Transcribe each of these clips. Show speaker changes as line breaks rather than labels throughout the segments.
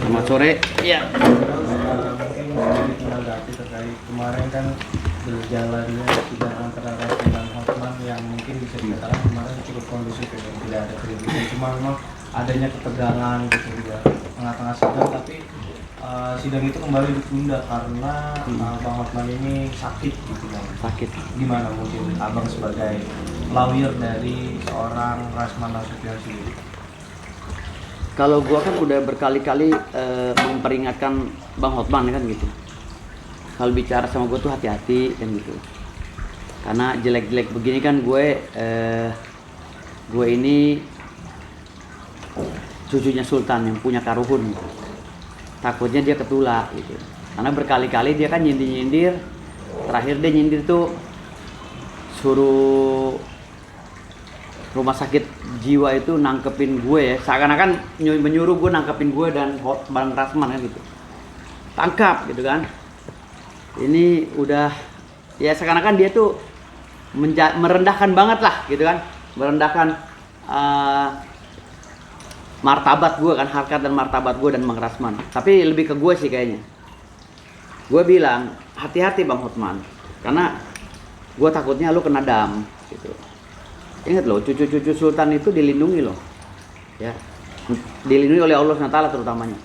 Selamat sore. Iya.
Mungkin menanggapi terkait kemarin kan berjalannya sidang antara Rasul dan Hotman yang mungkin bisa dikatakan kemarin cukup kondusif ya, tidak ada keributan. Cuma memang adanya ketegangan gitu ya tengah-tengah sidang, tapi sidang itu kembali ditunda karena Bang Hotman ini sakit gitu Bang.
Sakit.
Gimana mungkin Abang sebagai lawyer dari seorang Rasman Nasution sendiri?
Kalau gua kan udah berkali-kali memperingatkan Bang Hotman kan gitu. Kalau bicara sama gua tuh hati-hati kan gitu. Karena jelek-jelek begini kan gue ini cucunya Sultan yang punya Karuhun. Takutnya dia ketulak gitu. Karena berkali-kali dia kan nyindir-nyindir. Terakhir dia nyindir tuh suruh rumah sakit jiwa itu nangkepin gue ya, seakan-akan menyuruh gue nangkepin gue dan Bang Rasman kan gitu, tangkap gitu kan. Ini udah ya seakan-akan dia tuh merendahkan banget lah gitu kan, merendahkan martabat gue kan, harkat dan martabat gue dan Bang Rasman. Tapi lebih ke gue sih kayaknya. Gue bilang hati-hati Bang Hotman, karena gue takutnya lu kena dam gitu. Ingat loh, cucu-cucu Sultan itu dilindungi loh, ya, dilindungi oleh Allah SWT terutamanya,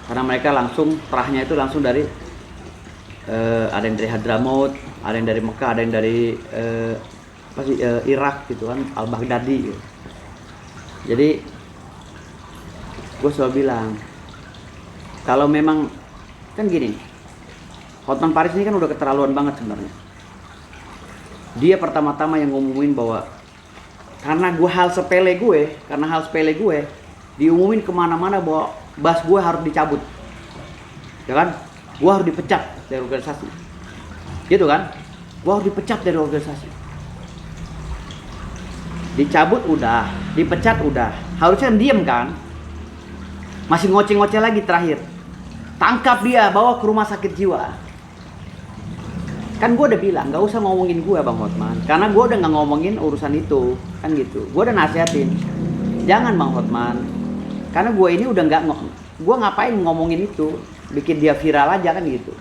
karena mereka langsung terahnya itu langsung dari ada yang dari Hadramaut, ada yang dari Mekah, ada yang dari Irak gitu kan, Al-Baghdadi gitu. Jadi gue selalu bilang, kalau memang kan gini, Hotman Paris ini kan udah keterlaluan banget sebenarnya. Dia pertama-tama yang ngumumin bahwa karena hal sepele gue diumumin kemana-mana bahwa bas gue harus dicabut, ya kan? Gue harus dipecat dari organisasi, gitu kan? Gue harus dipecat dari organisasi. Dicabut udah, dipecat udah, harusnya diem kan? Masih ngoceh-ngoceh lagi terakhir. Tangkap dia, bawa ke rumah sakit jiwa. Kan gue udah bilang nggak usah ngomongin gue Bang Hotman, karena gue udah nggak ngomongin urusan itu kan gitu. Gue udah nasihatin, jangan Bang Hotman, karena gue ini udah gue ngapain ngomongin itu, bikin dia viral aja kan gitu.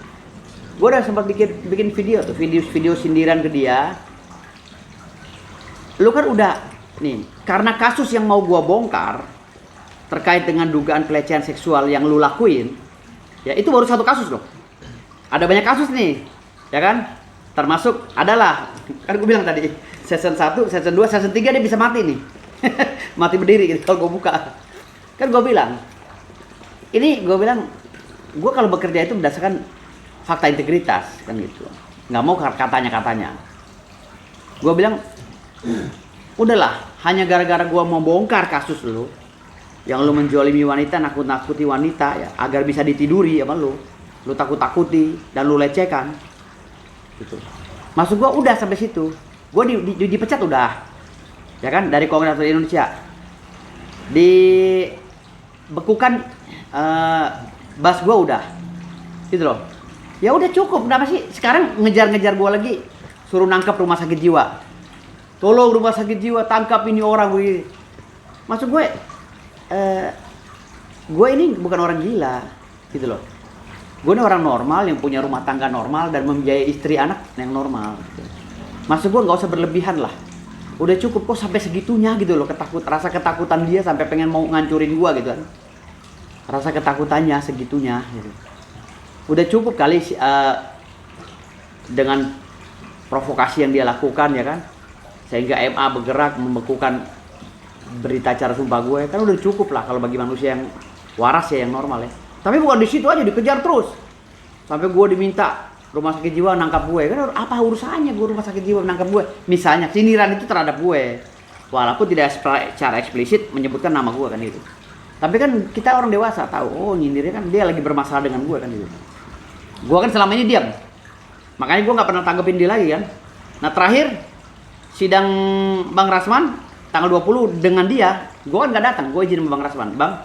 Gue udah sempat bikin video tuh, video sindiran ke dia. Lu kan udah nih, karena kasus yang mau gue bongkar terkait dengan dugaan pelecehan seksual yang lu lakuin, ya itu baru satu kasus loh. Ada banyak kasus nih. Ya kan? Termasuk adalah, kan gue bilang tadi, season 1, season 2, season 3 dia bisa mati nih. Mati berdiri gitu kalau gue buka. Kan gue bilang, gue kalau bekerja itu berdasarkan fakta integritas kan gitu. Nggak mau katanya. Gue bilang, udahlah, hanya gara-gara gue mau bongkar kasus lu, yang lu menjolimi wanita, nakut-nakuti wanita ya, agar bisa ditiduri sama lu takut-takuti dan lu lecehkan. Gitu. Maksud gua udah sampai situ. Gua dipecat udah. Ya kan, dari Kongres Indonesia. Dibekukan bas gua udah. Gitu loh. Ya udah cukup, kenapa sih sekarang ngejar-ngejar gua lagi, suruh nangkap rumah sakit jiwa. Tolong rumah sakit jiwa tangkap ini orang begini. Maksud gue ini bukan orang gila, gitu loh. Gue ini orang normal yang punya rumah tangga normal dan membiayai istri anak yang normal. Maksud gue nggak usah berlebihan lah. Udah cukup kok sampai segitunya gitu loh, rasa ketakutan dia sampai pengen mau ngancurin gue gitu kan. Rasa ketakutannya segitunya. Gitu. Udah cukup kali dengan provokasi yang dia lakukan ya kan, sehingga MA bergerak membekukan berita acara sumpah gue, kan udah cukup lah kalau bagi manusia yang waras ya, yang normal ya. Tapi bukan di situ aja, dikejar terus. Sampai gue diminta rumah sakit jiwa nangkap gue. Kan apa urusannya gue rumah sakit jiwa nangkap gue? Misalnya sindiran itu terhadap gue. Walaupun tidak secara eksplisit menyebutkan nama gue kan itu. Tapi kan kita orang dewasa tahu, oh nyindirnya kan dia lagi bermasalah dengan gue kan itu. Gue kan selama ini diam. Makanya gue nggak pernah tanggepin dia lagi kan. Nah terakhir sidang Bang Rasman tanggal 20 dengan dia, gue kan nggak datang. Gue izin sama Bang Rasman, Bang,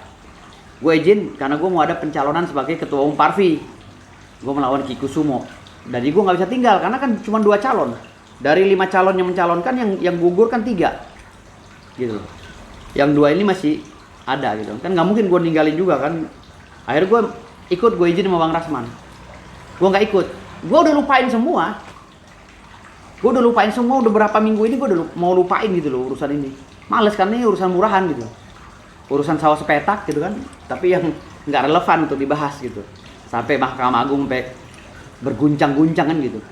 gue izin karena gue mau ada pencalonan sebagai ketua umum Parvi. Gue melawan Kikusumo. Jadi gue nggak bisa tinggal karena kan cuma 2 calon. Dari 5 calon yang mencalonkan, yang gugur kan 3, gitu. Yang 2 ini masih ada gitu. Kan nggak mungkin gue ninggalin juga kan. Akhirnya gue izin sama Bang Rasman. Gue nggak ikut. Gue udah lupain semua. Udah berapa minggu ini gue udah mau lupain gitu loh urusan ini. Males kan ini urusan murahan gitu. Urusan sawah sepetak gitu kan. Tapi yang nggak relevan untuk dibahas gitu. Sampai Mahkamah Agung sampai berguncang-guncang kan gitu.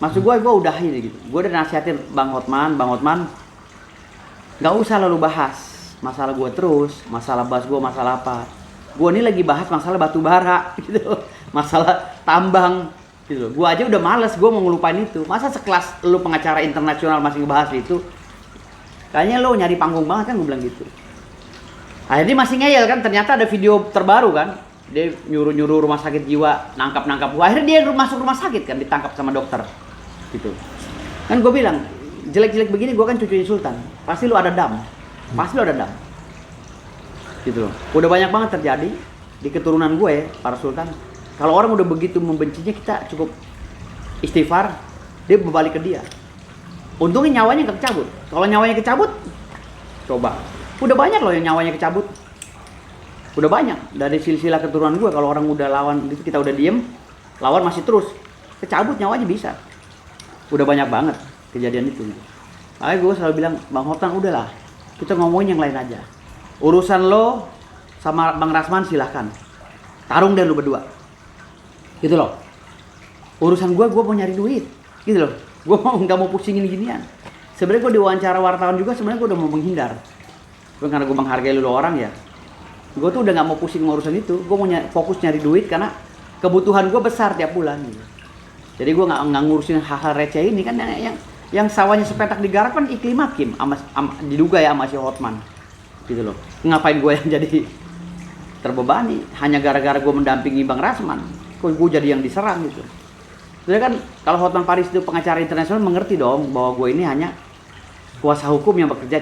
Maksud gue udah ini gitu. Gue udah nasihatin Bang Hotman, nggak usah lalu bahas masalah gue terus, masalah bahas gue masalah apa. Gue ini lagi bahas masalah batu bara gitu, masalah tambang gitu. Gue aja udah males, gue mau ngelupain itu. Masa sekelas lu pengacara internasional masih ngebahas itu? Kayaknya lo nyari panggung banget kan, gue bilang gitu. Akhirnya masih ngeyel kan, ternyata ada video terbaru kan. Dia nyuruh rumah sakit jiwa nangkap gua. Akhirnya dia masuk rumah sakit kan, ditangkap sama dokter gitu. Kan gue bilang, jelek-jelek begini gue kan cucunya Sultan. Pasti lu ada dam. Gitu loh. Udah banyak banget terjadi di keturunan gue, para Sultan. Kalau orang udah begitu membencinya, kita cukup istighfar, dia berbalik ke dia. Untungnya nyawanya nggak kecabut. Kalau nyawanya kecabut, coba. Udah banyak loh yang nyawanya kecabut. Udah banyak dari silsilah keturunan gue. Kalau orang udah lawan gitu, kita udah diem, lawan masih terus, kecabut nyawanya bisa. Udah banyak banget kejadian itu. Makanya gue selalu bilang, Bang Hotman udahlah, kita ngomongin yang lain aja. Urusan lo sama Bang Rasman silahkan, tarung deh lu berdua, gitu loh. Urusan gue mau nyari duit, gitu loh. Gue nggak mau pusingin ginian. Sebenarnya gue diwawancara wartawan juga, sebenarnya gue udah mau menghindar. Karena gue menghargai lu orang ya. Gue tuh udah nggak mau pusing urusan itu. Gue mau fokus nyari duit karena kebutuhan gue besar tiap bulan. Gitu. Jadi gue nggak ngurusin hal-hal receh ini kan, yang sawahnya sepetak digarap kan Iklim Hakim, diduga ya sama si Hotman, gitu loh. Ngapain gue yang jadi terbebani hanya gara-gara gue mendampingi Bang Rasman, kok gue jadi yang diserang gitu. Jadi kan kalau Hotman Paris itu pengacara internasional, mengerti dong bahwa gue ini hanya kuasa hukum yang bekerja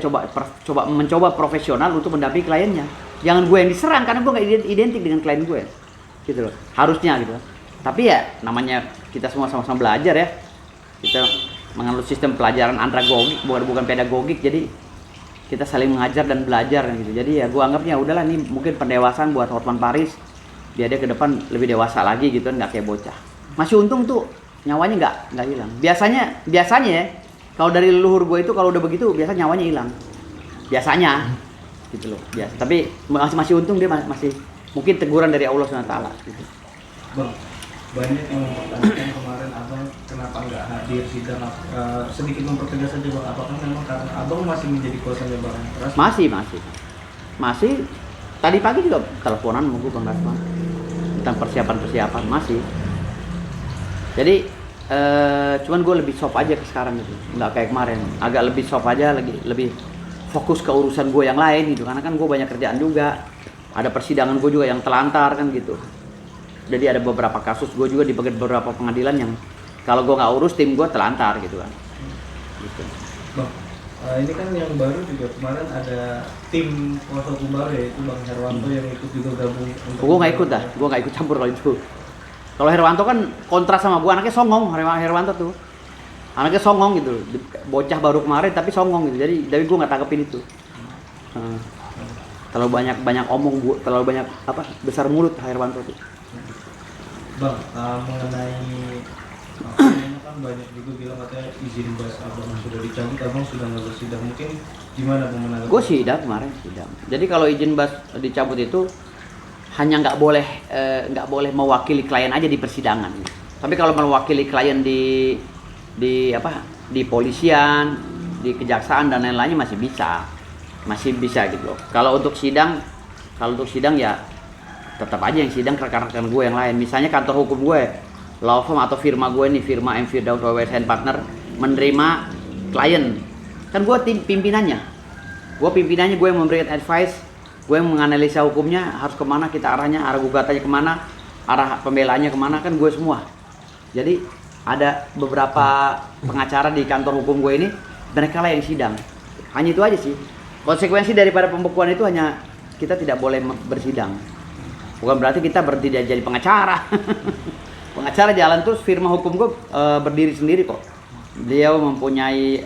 mencoba profesional untuk mendampingi kliennya. Jangan gue yang diserang karena gue nggak identik dengan klien gue, gitu loh. Harusnya gitu. Tapi ya namanya kita semua sama-sama belajar ya. Kita menganut sistem pelajaran andragogik, bukan pedagogik. Jadi kita saling mengajar dan belajar gitu. Jadi ya gue anggapnya udahlah, ini mungkin pendewasaan buat Hotman Paris. Biar dia ke depan lebih dewasa lagi gitu, nggak kayak bocah. Masih untung tuh nyawanya nggak hilang. Biasanya ya kalau dari leluhur gue itu kalau udah begitu biasa nyawanya hilang. Biasanya gitu loh. Biasa. Tapi masih untung dia masih mungkin teguran dari Allah SWT gitu.
Bang, banyak yang mempertanyakan kemarin abang kenapa nggak hadir sidang. Sedikit mempertegas saja bang, apakah memang karena abang masih menjadi kuasanya Bang Rasman?
Masih. Tadi pagi juga teleponan sama gue Bang Rasman tentang persiapan masih. Jadi cuman gue lebih soft aja ke sekarang gitu, nggak kayak kemarin. Agak lebih soft aja, lebih fokus ke urusan gue yang lain gitu. Karena kan gue banyak kerjaan juga, ada persidangan gue juga yang telantar kan gitu. Jadi ada beberapa kasus gue juga di beberapa pengadilan yang kalau gue nggak urus tim gue telantar gitu kan. Gitu.
Bang, ini kan yang baru juga kemarin ada tim kuasa hukum baru yaitu Bang Herwanto yang ikut juga gabung.
Gue nggak ikut dah, gue nggak ikut campur kalau itu. Kalau Herwanto kan kontras sama gue, anaknya songong. Herwanto tuh anaknya songong gitu, bocah baru kemarin tapi songong gitu. Jadi gue nggak tangkepin itu. Terlalu banyak omong, terlalu banyak besar mulut Herwanto tuh.
Bang, mengenai kan banyak juga bilang katanya izin bas abang sudah dicabut, abang sudah nggak bersidang. Mungkin gimana bang menanggapi?
Gue sidang kemarin sidang. Jadi kalau izin bas dicabut itu hanya nggak boleh mewakili klien aja di persidangan. Tapi kalau mewakili klien di polisian, di kejaksaan dan lain-lainnya masih bisa gitu loh. Kalau untuk sidang ya tetap aja yang sidang rekan-rekan gue yang lain. Misalnya kantor hukum gue, law firm atau firma gue nih, firma M. Firdaus WWSN Partner menerima klien. Kan gue pimpinannya. Gue yang memberikan advice, gue yang menganalisa hukumnya harus kemana kita arahnya, arah gugatannya kemana, arah pembelaannya kemana, kan gue semua. Jadi ada beberapa pengacara di kantor hukum gue ini, mereka lah yang sidang. Hanya itu aja sih. Konsekuensi daripada pembekuan itu hanya kita tidak boleh bersidang. Bukan berarti kita berhenti jadi pengacara. Pengacara jalan terus, firma hukum gue berdiri sendiri kok. Beliau mempunyai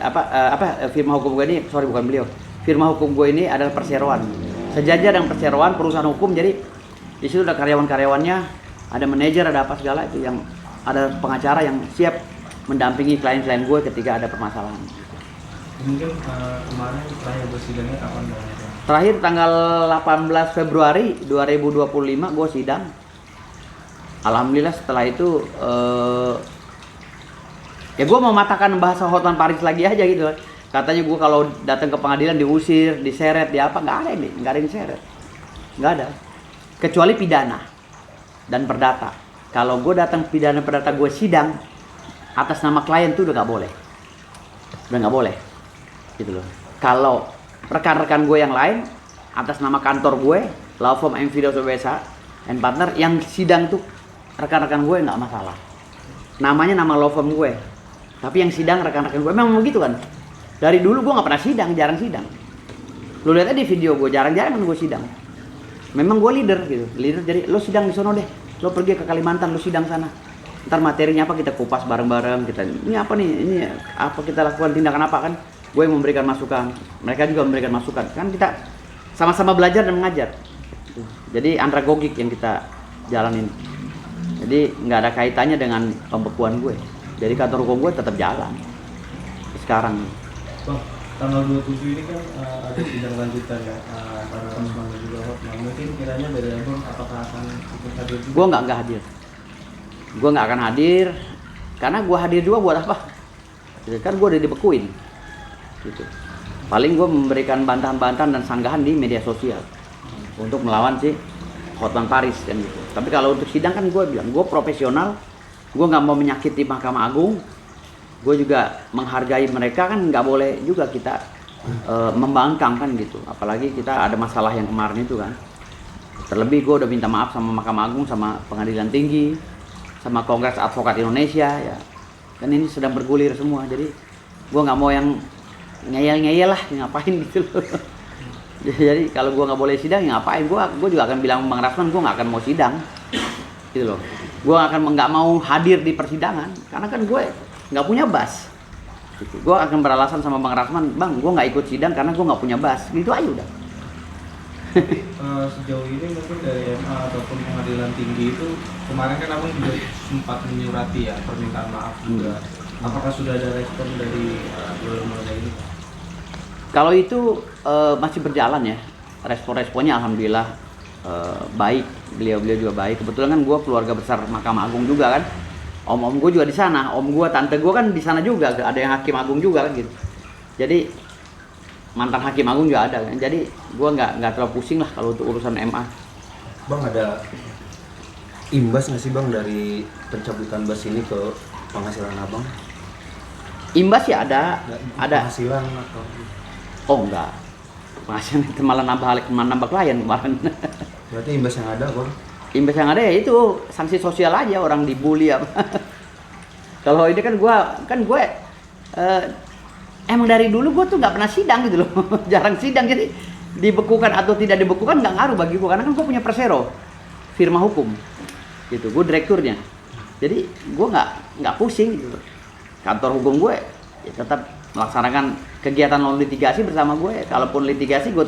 firma hukum gue ini, bukan beliau. Firma hukum gue ini adalah perseroan. Sejajar dengan perseroan perusahaan hukum, jadi Di situ ada karyawan-karyawannya, ada manajer, ada apa segala itu, yang ada pengacara yang siap mendampingi klien-klien gue ketika ada permasalahan.
Mungkin kemarin terakhir bersidangnya kapan Bang?
Terakhir tanggal 18 Februari 2025 gue sidang. Alhamdulillah setelah itu ya gue mematahkan bahasa Hotman Paris lagi aja gitu. Katanya gue kalau datang ke pengadilan diusir, diseret, di apa, nggak ada ini, nggak ada yang seret, nggak ada. Kecuali pidana dan perdata. Kalau gue datang pidana perdata gue sidang atas nama klien tuh udah nggak boleh, gitu loh. Kalau rekan-rekan gue yang lain atas nama kantor gue, law firm M. Firdaus WSH and partner, yang sidang tuh rekan-rekan gue nggak masalah. Namanya nama law firm gue, tapi yang sidang rekan-rekan gue. Memang begitu kan. Dari dulu gue nggak pernah sidang, jarang sidang. Lu lihat aja di video gue, jarang-jarang gue sidang. Memang gue leader gitu, leader. Jadi lo sidang di sono deh, lo pergi ke Kalimantan, lo sidang sana. Ntar materinya apa kita kupas bareng-bareng, kita ini apa nih, ini apa kita lakukan, tindakan apa kan. Gue memberikan masukan, mereka juga memberikan masukan. Kan kita sama-sama belajar dan mengajar. Jadi andragogik yang kita jalanin. Jadi nggak ada kaitannya dengan pembekuan gue. Jadi kantor hukum gue tetap jalan sekarang.
Bang, tanggal 27 ini kan ada sidang lanjutan ya antara Osman dan juga Hotman. Mungkin kiranya dari Abang apakah akan ikut hadir juga?
Gue nggak hadir. Gue nggak akan hadir karena gue hadir juga buat apa? Gitu kan gue udah dibekuin. Gitu. Paling gue memberikan bantahan-bantahan dan sanggahan di media sosial untuk melawan si Hotman Paris kan gitu. Tapi kalau untuk sidang kan gue bilang gue profesional, gue nggak mau menyakiti Mahkamah Agung. Gue juga menghargai mereka, kan nggak boleh juga kita membangkang kan gitu. Apalagi kita ada masalah yang kemarin itu kan. Terlebih gue udah minta maaf sama Mahkamah Agung, sama Pengadilan Tinggi, sama Kongres Advokat Indonesia ya. Kan ini sedang bergulir semua, jadi gue nggak mau yang ngeyel-ngeyel lah, ngapain gitu loh. Jadi kalau gue nggak boleh sidang, ya ngapain? Gue juga akan bilang Bang Rasman, gue nggak akan mau sidang, gitu loh. Gue nggak mau hadir di persidangan, karena kan gue nggak punya bas. Gitu. Gue akan beralasan sama Bang Rasman, Bang, gue nggak ikut sidang karena gue nggak punya bas. Gitu aja udah.
Sejauh ini mungkin dari MA ataupun Pengadilan Tinggi itu kemarin kan Abang juga sempat menyurati ya permintaan maaf juga. Apakah sudah ada respon dari dua lembaga ini?
Kalau itu masih berjalan ya, respon-responnya alhamdulillah baik, beliau-beliau juga baik. Kebetulan kan gue keluarga besar Mahkamah Agung juga kan, om-om gue juga di sana, om gue, tante gue kan di sana juga, ada yang hakim agung juga kan gitu. Jadi mantan hakim agung juga ada kan, jadi gue nggak terlalu pusing lah kalau untuk urusan MA.
Bang, ada imbas nggak sih Bang dari pencabutan bas ini ke penghasilan Abang?
Imbas ya ada.
Penghasilan atau?
Oh enggak, penghasilan itu malah nambah klien kemarin.
Berarti imbas yang ada Bang?
Imbas yang ada ya itu sanksi sosial aja, orang dibully apa. Kalau ini kan gue emang dari dulu gue tuh nggak pernah sidang gitu loh. Jarang sidang, jadi dibekukan atau tidak dibekukan nggak ngaruh bagi gue, karena kan gue punya persero, firma hukum gitu, gue direkturnya. Jadi gue nggak pusing gitu. Kantor hukum gue ya tetap melaksanakan kegiatan non litigasi bersama gue. Kalaupun litigasi gue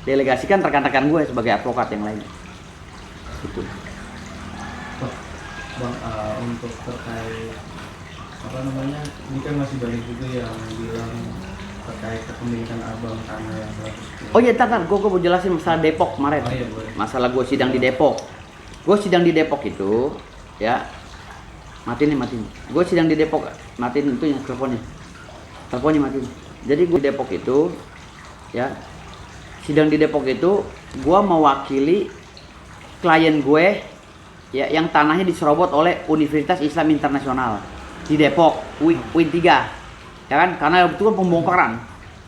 delegasikan rekan-rekan gue sebagai advokat yang lain. Gitu.
Bang, untuk terkait apa namanya, ini kan masih banyak juga yang bilang terkait kepemilikan Abang tanah yang 100.
Oh iya, tar, gue mau jelasin masalah Depok kemarin.
Oh, iya, boleh.
Masalah gue sidang di Depok. Gue sidang di Depok itu, ya, matiin. Gue sidang di Depok, matiin itu ya teleponnya matiin. Jadi gue di Depok itu, ya, sidang di Depok itu, gue mewakili klien gue, ya, yang tanahnya diserobot oleh Universitas Islam Internasional di Depok, UIN 3, ya kan? Karena itu kan pembongkaran.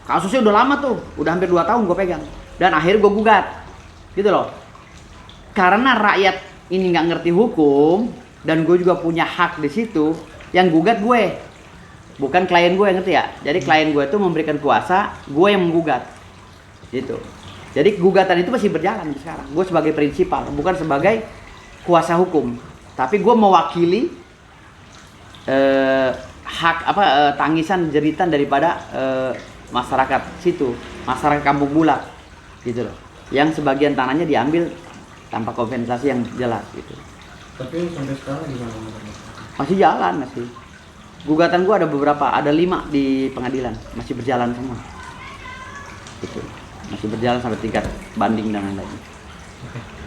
Kasusnya udah lama tuh, udah hampir 2 tahun gue pegang. Dan akhirnya gue gugat, gitu loh. Karena rakyat ini nggak ngerti hukum dan gue juga punya hak di situ, yang gugat gue, bukan klien gue, ngerti ya? Jadi klien gue itu memberikan kuasa, gue yang menggugat, gitu. Jadi gugatan itu masih berjalan sekarang. Gue sebagai prinsipal, bukan sebagai kuasa hukum, tapi gue mewakili tangisan jeritan daripada masyarakat situ, masyarakat Kampung Bulak, gitu loh. Yang sebagian tanahnya diambil tanpa kompensasi yang jelas gitu.
Tapi sampai sekarang gimana menurut?
Masih jalan masih. Gugatan gua ada beberapa, ada 5 di pengadilan, masih berjalan semua. Gitu. Masih berjalan sampai tingkat banding dan lain-lain.
Oke.